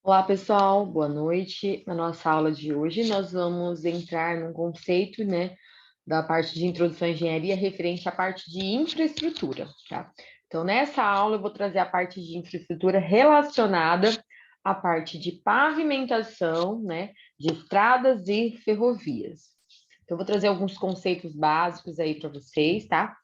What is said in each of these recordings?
Olá, pessoal, boa noite. Na nossa aula de hoje, nós vamos entrar num conceito, né, da parte de introdução à engenharia referente à parte de infraestrutura, tá? Então, nessa aula, eu vou trazer a parte de infraestrutura relacionada à parte de pavimentação, né, de estradas e ferrovias. Então, eu vou trazer alguns conceitos básicos aí para vocês, tá?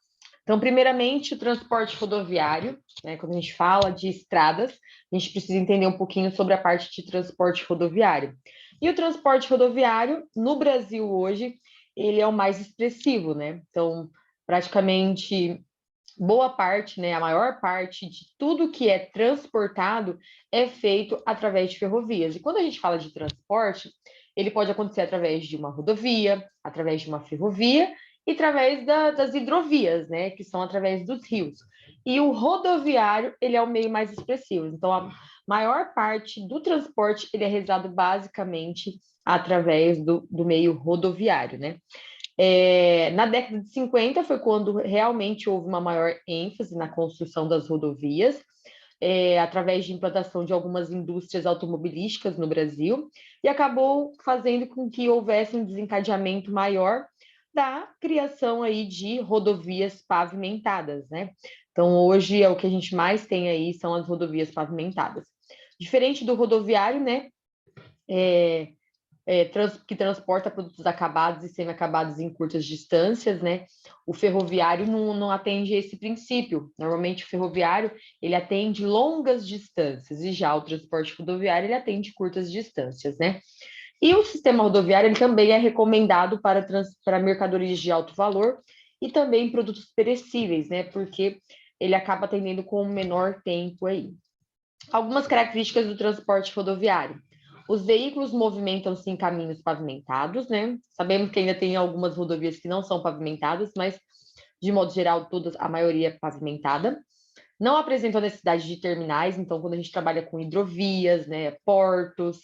Então, primeiramente, o transporte rodoviário, né? Quando a gente fala de estradas, a gente precisa entender um pouquinho sobre a parte de transporte rodoviário. E o transporte rodoviário, no Brasil hoje, ele é o mais expressivo, né? Então, praticamente boa parte, né, a maior parte de tudo que é transportado é feito através de ferrovias. E quando a gente fala de transporte, ele pode acontecer através de uma rodovia, através de uma ferrovia e através das hidrovias, né, que são através dos rios. E o rodoviário, ele é o meio mais expressivo. Então, a maior parte do transporte, ele é realizado basicamente através do meio rodoviário, né? Na década de 50 foi quando realmente houve uma maior ênfase na construção das rodovias, através de implantação de algumas indústrias automobilísticas no Brasil, e acabou fazendo com que houvesse um desencadeamento maior da criação aí de rodovias pavimentadas, né? Então, hoje é o que a gente mais tem aí são as rodovias pavimentadas. Diferente do rodoviário, né? Que transporta produtos acabados e semi-acabados em curtas distâncias, né? O ferroviário não atende esse princípio. Normalmente o ferroviário ele atende longas distâncias e já o transporte rodoviário ele atende curtas distâncias, né? E o sistema rodoviário ele também é recomendado para mercadorias de alto valor e também produtos perecíveis, né? Porque ele acaba atendendo com um menor tempo aí. Algumas características do transporte rodoviário. Os veículos movimentam-se em caminhos pavimentados, né? Sabemos que ainda tem algumas rodovias que não são pavimentadas, mas de modo geral, todas, a maioria é pavimentada. Não apresentam necessidade de terminais, então, quando a gente trabalha com hidrovias, né, portos,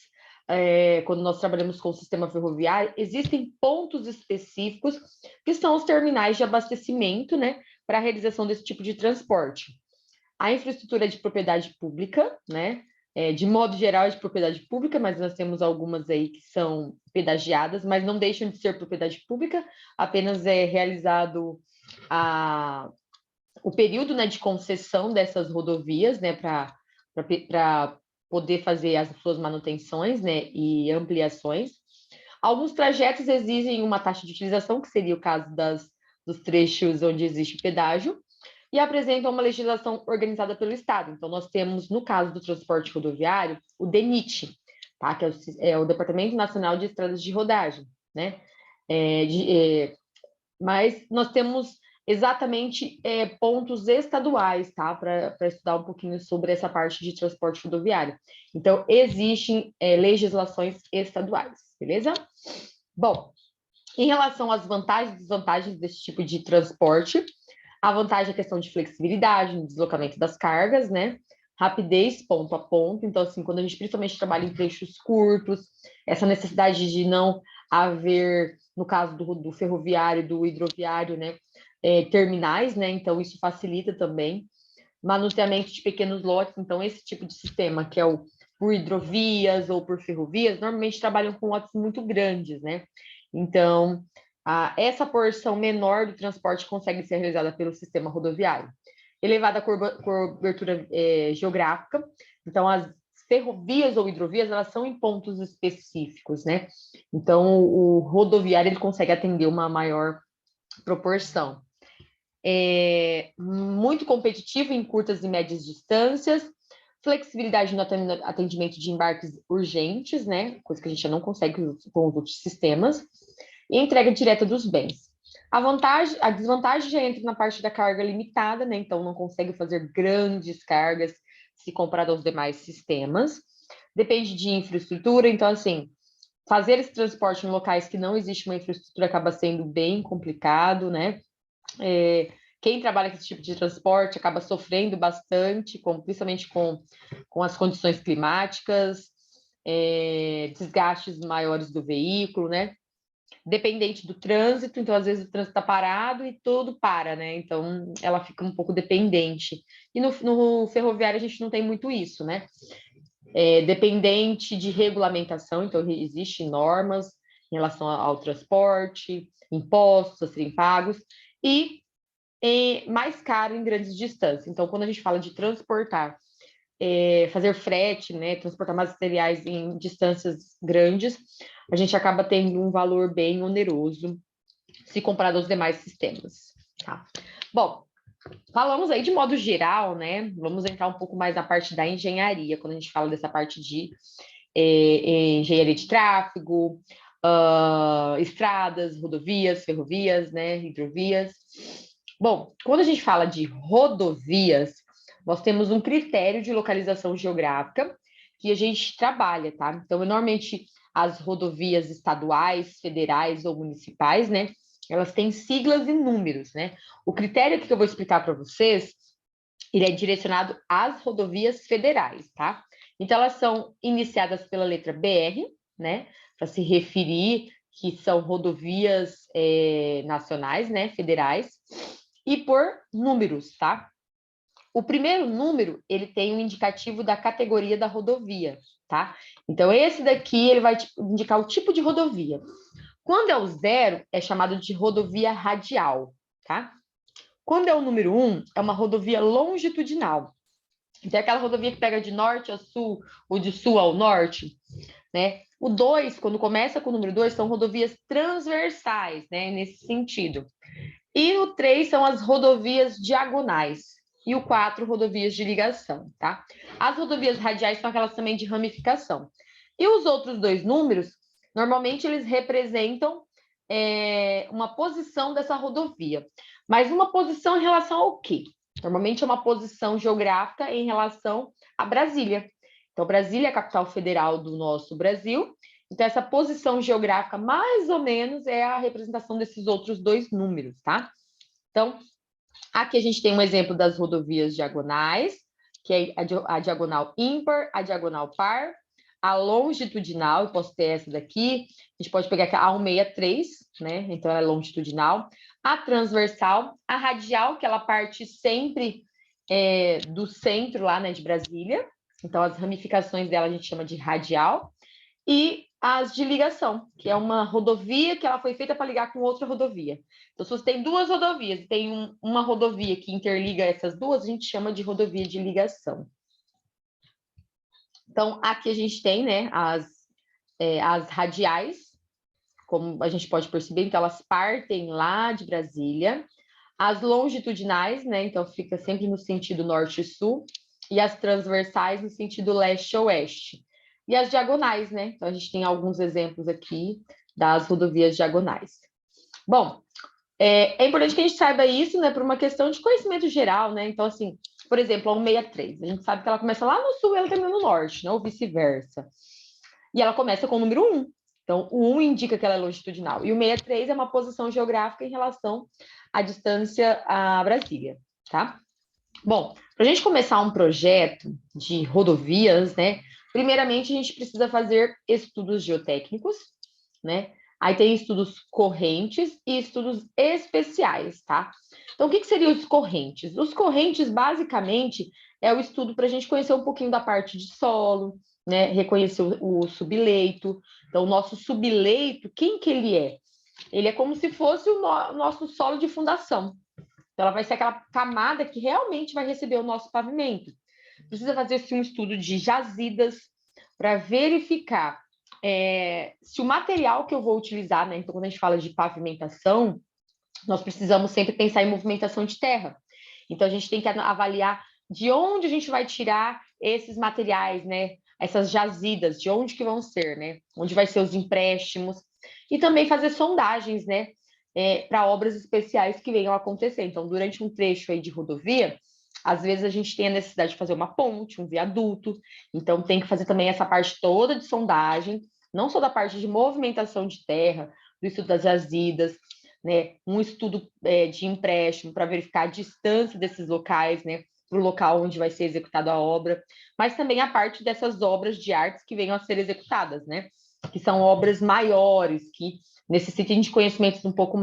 quando nós trabalhamos com o sistema ferroviário, existem pontos específicos que são os terminais de abastecimento, né, para a realização desse tipo de transporte. A infraestrutura é de propriedade pública, né? De modo geral, é de propriedade pública, mas nós temos algumas aí que são pedagiadas, mas não deixam de ser propriedade pública, apenas é realizado o período, né, de concessão dessas rodovias, né, para poder fazer as suas manutenções, né, e ampliações. Alguns trajetos exigem uma taxa de utilização, que seria o caso dos trechos onde existe pedágio, e apresentam uma legislação organizada pelo Estado. Então, nós temos, no caso do transporte rodoviário, o DENIT, tá? Que é o Departamento Nacional de Estradas de Rodagem, né? Mas nós temos exatamente pontos estaduais, tá? Para estudar um pouquinho sobre essa parte de transporte rodoviário. Então, existem legislações estaduais, beleza? Bom, em relação às vantagens e desvantagens desse tipo de transporte, a vantagem é a questão de flexibilidade no deslocamento das cargas, né? Rapidez ponto a ponto. Então, assim, quando a gente principalmente trabalha em trechos curtos, essa necessidade de não haver, no caso do ferroviário, do hidroviário, né? Terminais, né? Então, isso facilita também. Manuseamento de pequenos lotes. Então, esse tipo de sistema, que é o por hidrovias ou por ferrovias, normalmente trabalham com lotes muito grandes, né? Então, essa porção menor do transporte consegue ser realizada pelo sistema rodoviário. Elevada cobertura geográfica, então as ferrovias ou hidrovias, elas são em pontos específicos, né? Então, o rodoviário, ele consegue atender uma maior proporção. Muito competitivo em curtas e médias distâncias, flexibilidade no atendimento de embarques urgentes, né? Coisa que a gente já não consegue com os outros sistemas, e entrega direta dos bens. A desvantagem já entra na parte da carga limitada, né? Então não consegue fazer grandes cargas se comparado aos demais sistemas. Depende de infraestrutura, então assim, fazer esse transporte em locais que não existe uma infraestrutura acaba sendo bem complicado, né? Quem trabalha com esse tipo de transporte acaba sofrendo bastante, principalmente com as condições climáticas, desgastes maiores do veículo, né? Dependente do trânsito, então às vezes o trânsito está parado e tudo para, né? Então ela fica um pouco dependente. E no ferroviário a gente não tem muito isso, né? dependente de regulamentação, então existem normas em relação ao transporte, impostos a serem pagos, e mais caro em grandes distâncias. Então, quando a gente fala de transportar, fazer frete, né, transportar materiais em distâncias grandes, a gente acaba tendo um valor bem oneroso se comparado aos demais sistemas. Tá? Bom, falamos aí de modo geral, né? Vamos entrar um pouco mais na parte da engenharia, quando a gente fala dessa parte de engenharia de tráfego, estradas, rodovias, ferrovias, né? Hidrovias. Bom, quando a gente fala de rodovias, nós temos um critério de localização geográfica que a gente trabalha, tá? Então, normalmente as rodovias estaduais, federais ou municipais, né? Elas têm siglas e números, né? O critério que eu vou explicar para vocês, ele é direcionado às rodovias federais, tá? Então, elas são iniciadas pela letra BR, né? Para se referir que são rodovias nacionais, né? Federais, e por números, tá? O primeiro número, ele tem um indicativo da categoria da rodovia, tá? Então, esse daqui, ele vai indicar o tipo de rodovia. Quando é o 0, é chamado de rodovia radial, tá? Quando é o número 1, é uma rodovia longitudinal. Então, é aquela rodovia que pega de norte a sul, ou de sul ao norte, né? O 2, quando começa com o número 2, são rodovias transversais, né? Nesse sentido. E o 3 são as rodovias diagonais. E o 4, rodovias de ligação, tá? As rodovias radiais são aquelas também de ramificação. E os outros dois números, normalmente eles representam uma posição dessa rodovia. Mas uma posição em relação ao quê? Normalmente é uma posição geográfica em relação a Brasília. Então, Brasília é a capital federal do nosso Brasil. Então, essa posição geográfica, mais ou menos, é a representação desses outros dois números, tá? Então, aqui a gente tem um exemplo das rodovias diagonais, que é a diagonal ímpar, a diagonal par, a longitudinal, eu posso ter essa daqui, a gente pode pegar aqui a 163, né? Então, ela é longitudinal. A transversal, a radial, que ela parte sempre do centro lá, né, de Brasília. Então, as ramificações dela a gente chama de radial. E as de ligação, que é uma rodovia que ela foi feita para ligar com outra rodovia. Então, se você tem duas rodovias e tem uma rodovia que interliga essas duas, a gente chama de rodovia de ligação. Então, aqui a gente tem, né, as radiais, como a gente pode perceber, então elas partem lá de Brasília. As longitudinais, né, então fica sempre no sentido norte e sul, e as transversais no sentido leste-oeste. E as diagonais, né? Então, a gente tem alguns exemplos aqui das rodovias diagonais. Bom, é importante que a gente saiba isso, né, por uma questão de conhecimento geral, né? Então, assim, por exemplo, a 163, a gente sabe que ela começa lá no sul e ela termina no norte, né? Ou vice-versa. E ela começa com o número 1. Então, o 1 indica que ela é longitudinal. E o 63 é uma posição geográfica em relação à distância a Brasília, tá? Bom, para a gente começar um projeto de rodovias, né? Primeiramente, a gente precisa fazer estudos geotécnicos, né? Aí tem estudos correntes e estudos especiais, tá? Então, o que seriam os correntes? Os correntes, basicamente, é o estudo para a gente conhecer um pouquinho da parte de solo, né? Reconhecer o subleito. Então, o nosso subleito, quem que ele é? Ele é como se fosse o nosso solo de fundação. Então, ela vai ser aquela camada que realmente vai receber o nosso pavimento. Precisa fazer-se um estudo de jazidas para verificar se o material que eu vou utilizar, né? Então, quando a gente fala de pavimentação, nós precisamos sempre pensar em movimentação de terra. Então, a gente tem que avaliar de onde a gente vai tirar esses materiais, né? Essas jazidas, de onde que vão ser, né? Onde vai ser os empréstimos. E também fazer sondagens, né? Para obras especiais que venham a acontecer. Então, durante um trecho aí de rodovia, às vezes a gente tem a necessidade de fazer uma ponte, um viaduto. Então, tem que fazer também essa parte toda de sondagem, não só da parte de movimentação de terra, do estudo das jazidas, né? Um estudo de empréstimo para verificar a distância desses locais, né? Para o local onde vai ser executada a obra, mas também a parte dessas obras de artes que venham a ser executadas, né? Que são obras maiores, que necessitem de conhecimentos um pouco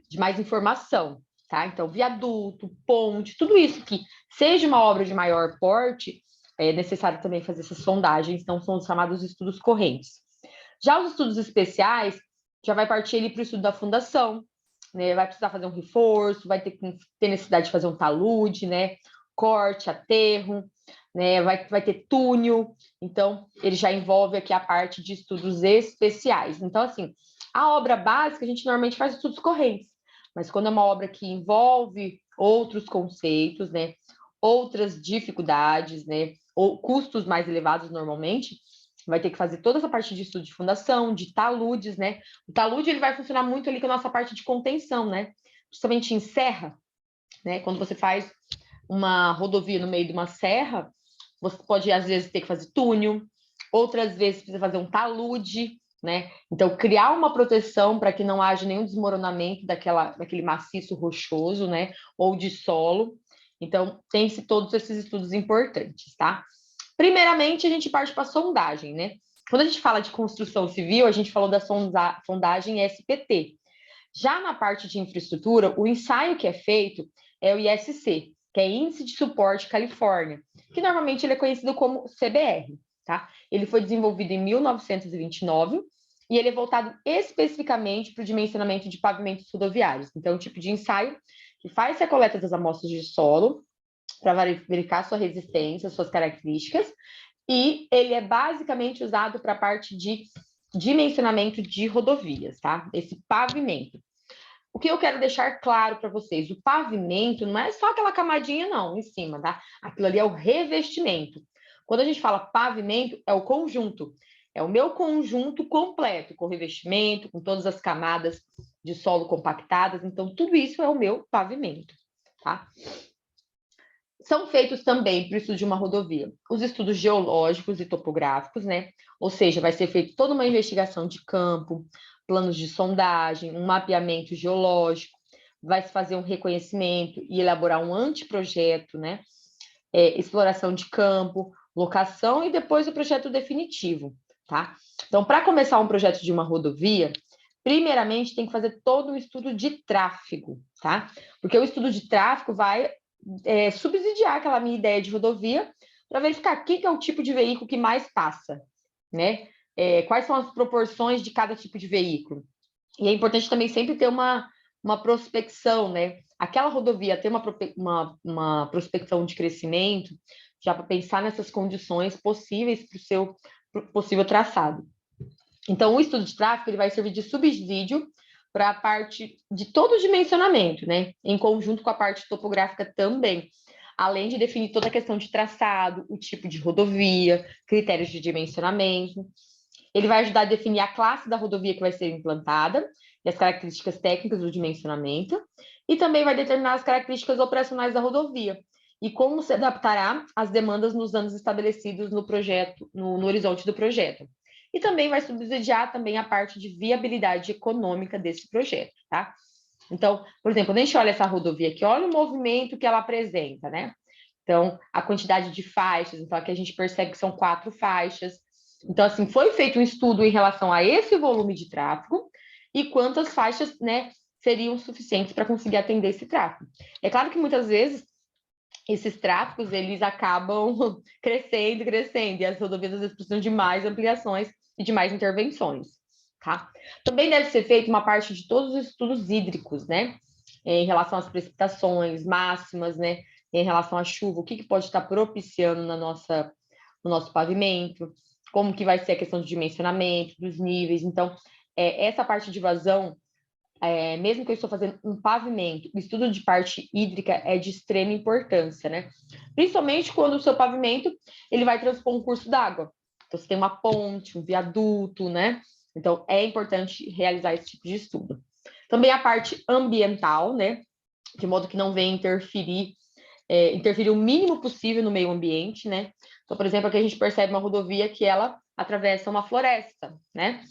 de mais informação, tá? Então, viaduto, ponte, tudo isso que seja uma obra de maior porte, é necessário também fazer essas sondagens, então são os chamados estudos correntes. Já os estudos especiais, já vai partir ali para o estudo da fundação, né? Vai precisar fazer um reforço, vai ter necessidade de fazer um talude, né? Corte, aterro, né? Vai ter túnel, então ele já envolve aqui a parte de estudos especiais. Então, assim, a obra básica a gente normalmente faz estudos correntes, mas quando é uma obra que envolve outros conceitos, né? Outras dificuldades, né? Ou custos mais elevados normalmente, vai ter que fazer toda essa parte de estudo de fundação, de taludes, né? O talude ele vai funcionar muito ali com a nossa parte de contenção, né? Justamente em serra, né? Quando você faz uma rodovia no meio de uma serra, você pode, às vezes, ter que fazer túnel, outras vezes precisa fazer um talude, né? Então, criar uma proteção para que não haja nenhum desmoronamento daquele maciço rochoso, né? Ou de solo. Então, tem-se todos esses estudos importantes, tá? Primeiramente, a gente parte para a sondagem, né? Quando a gente fala de construção civil, a gente falou da sondagem SPT. Já na parte de infraestrutura, o ensaio que é feito é o ISC, que é Índice de Suporte Califórnia, que normalmente ele é conhecido como CBR, tá? Ele foi desenvolvido em 1929 e ele é voltado especificamente para o dimensionamento de pavimentos rodoviários. Então, é um tipo de ensaio que faz a coleta das amostras de solo para verificar sua resistência, suas características, e ele é basicamente usado para a parte de dimensionamento de rodovias, tá? Esse pavimento. O que eu quero deixar claro para vocês, o pavimento não é só aquela camadinha, não, em cima, tá? Aquilo ali é o revestimento. Quando a gente fala pavimento, é o conjunto. É o meu conjunto completo, com revestimento, com todas as camadas de solo compactadas. Então, tudo isso é o meu pavimento, tá? São feitos também, para o estudo de uma rodovia, os estudos geológicos e topográficos, né? Ou seja, vai ser feita toda uma investigação de campo, planos de sondagem, um mapeamento geológico, vai se fazer um reconhecimento e elaborar um anteprojeto, né? Exploração de campo, locação e depois o projeto definitivo, tá? Então, para começar um projeto de uma rodovia, primeiramente tem que fazer todo um estudo de tráfego, tá? Porque o estudo de tráfego vai subsidiar aquela minha ideia de rodovia para verificar o que é o tipo de veículo que mais passa, né? Quais são as proporções de cada tipo de veículo. E é importante também sempre ter uma prospecção, né? Aquela rodovia ter uma prospecção de crescimento, já para pensar nessas condições possíveis para o seu possível traçado. Então, o estudo de tráfego ele vai servir de subsídio para a parte de todo o dimensionamento, né? Em conjunto com a parte topográfica também, além de definir toda a questão de traçado, o tipo de rodovia, critérios de dimensionamento. Ele vai ajudar a definir a classe da rodovia que vai ser implantada e as características técnicas do dimensionamento, e também vai determinar as características operacionais da rodovia e como se adaptará às demandas nos anos estabelecidos no projeto, no horizonte do projeto. E também vai subsidiar também a parte de viabilidade econômica desse projeto, tá? Então, por exemplo, quando a gente olha essa rodovia aqui, olha o movimento que ela apresenta, né? Então, a quantidade de faixas, então aqui a gente percebe que são 4 faixas. Então, assim, foi feito um estudo em relação a esse volume de tráfego e quantas faixas, né, seriam suficientes para conseguir atender esse tráfego. É claro que muitas vezes esses tráfegos, eles acabam crescendo, e as rodovias às vezes precisam de mais ampliações e de mais intervenções, tá? Também deve ser feita uma parte de todos os estudos hídricos, né? Em relação às precipitações máximas, né? Em relação à chuva, o que pode estar propiciando no nosso pavimento, como que vai ser a questão do dimensionamento, dos níveis. Então, essa parte de vazão, mesmo que eu estou fazendo um pavimento, o estudo de parte hídrica é de extrema importância, né? Principalmente quando o seu pavimento ele vai transpor um curso d'água. Então, você tem uma ponte, um viaduto, né? Então, é importante realizar esse tipo de estudo. Também a parte ambiental, né? De modo que não venha interferir o mínimo possível no meio ambiente, né? Então, por exemplo, aqui a gente percebe uma rodovia que ela atravessa uma floresta, né?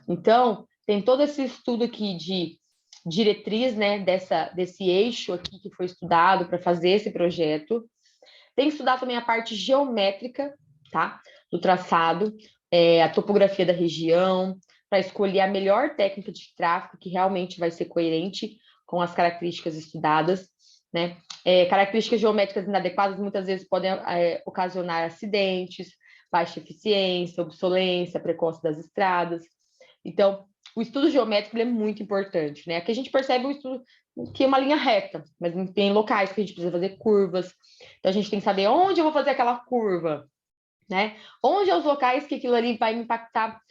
Então, tem todo esse estudo aqui de diretriz, né, desse eixo aqui que foi estudado para fazer esse projeto. Tem que estudar também a parte geométrica, tá? Do traçado, a topografia da região, para escolher a melhor técnica de tráfego que realmente vai ser coerente com as características estudadas, né? Características geométricas inadequadas muitas vezes podem ocasionar acidentes, baixa eficiência, obsolência precoce das estradas. Então, o estudo geométrico é muito importante, né? Aqui a gente percebe o estudo que é uma linha reta, mas tem locais que a gente precisa fazer curvas. Então, a gente tem que saber onde eu vou fazer aquela curva, né? Onde são os locais que aquilo ali vai me impactar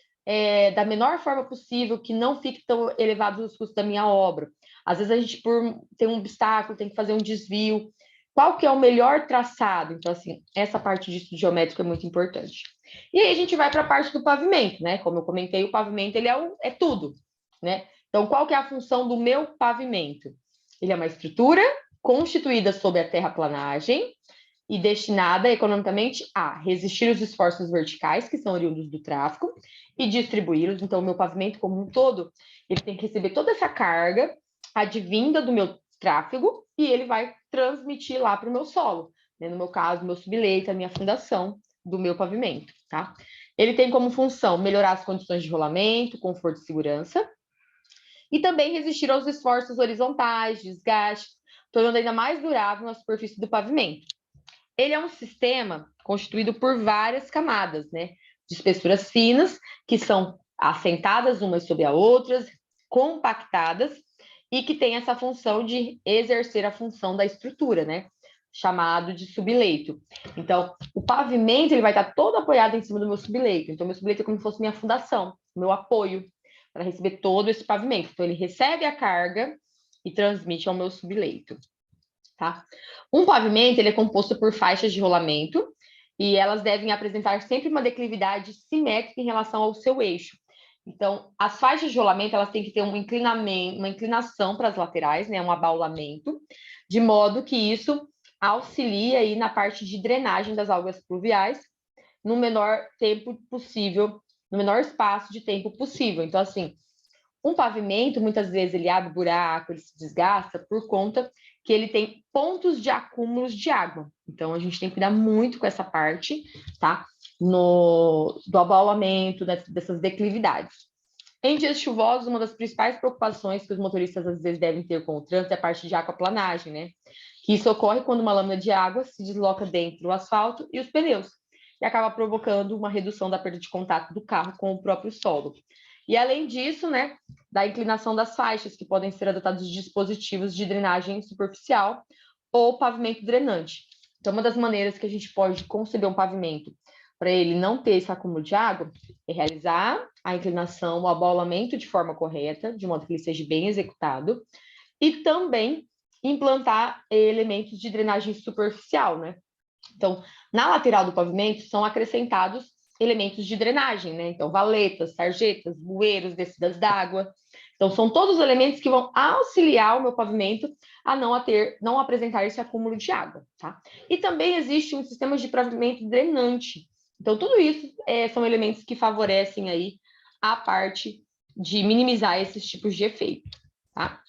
da menor forma possível, que não fique tão elevados os custos da minha obra. Às vezes a gente, por ter um obstáculo, tem que fazer um desvio. Qual que é o melhor traçado? Então, assim, essa parte de estudo geométrico é muito importante. E aí a gente vai para a parte do pavimento, né? Como eu comentei, o pavimento ele é tudo, né? Então, qual que é a função do meu pavimento? Ele é uma estrutura constituída sob a terraplanagem e destinada economicamente a resistir os esforços verticais, que são oriundos do tráfego, e distribuí-los. Então, o meu pavimento como um todo, ele tem que receber toda essa carga advinda do meu tráfego e ele vai transmitir lá para o meu solo, né? No meu caso, meu subleito, a minha fundação do meu pavimento, tá? Ele tem como função melhorar as condições de rolamento, conforto e segurança, e também resistir aos esforços horizontais, desgaste, tornando ainda mais durável a superfície do pavimento. Ele é um sistema constituído por várias camadas, né? De espessuras finas, que são assentadas umas sobre as outras, compactadas, e que tem essa função de exercer a função da estrutura, né? Chamado de subleito. Então, o pavimento ele vai estar todo apoiado em cima do meu subleito. Então, meu subleito é como se fosse minha fundação, meu apoio para receber todo esse pavimento. Então, ele recebe a carga e transmite ao meu subleito. Tá? Um pavimento ele é composto por faixas de rolamento e elas devem apresentar sempre uma declividade simétrica em relação ao seu eixo. Então, as faixas de rolamento elas têm que ter um inclinamento, uma inclinação para as laterais, né, um abaulamento, de modo que isso auxilia aí na parte de drenagem das águas pluviais no menor tempo possível, no menor espaço de tempo possível. Então, assim, um pavimento, muitas vezes, ele abre buraco, ele se desgasta por conta que ele tem pontos de acúmulos de água. Então, a gente tem que cuidar muito com essa parte, tá? Do abaulamento, dessas declividades. Em dias chuvosos, uma das principais preocupações que os motoristas, às vezes, devem ter com o trânsito é a parte de aquaplanagem, né? Que isso ocorre quando uma lâmina de água se desloca dentro do asfalto e os pneus, e acaba provocando uma redução da perda de contato do carro com o próprio solo. E, além disso, né, da inclinação das faixas, que podem ser adotados dispositivos de drenagem superficial ou pavimento drenante. Então, uma das maneiras que a gente pode conceber um pavimento para ele não ter esse acúmulo de água é realizar a inclinação, o abaulamento de forma correta, de modo que ele seja bem executado, e também implantar elementos de drenagem superficial, né? Então, na lateral do pavimento são acrescentados elementos de drenagem, né? Então, valetas, sarjetas, bueiros, descidas d'água. Então, são todos os elementos que vão auxiliar o meu pavimento a não apresentar esse acúmulo de água, tá? E também existe um sistema de pavimento drenante. Então, tudo isso são elementos que favorecem aí a parte de minimizar esses tipos de efeito, tá?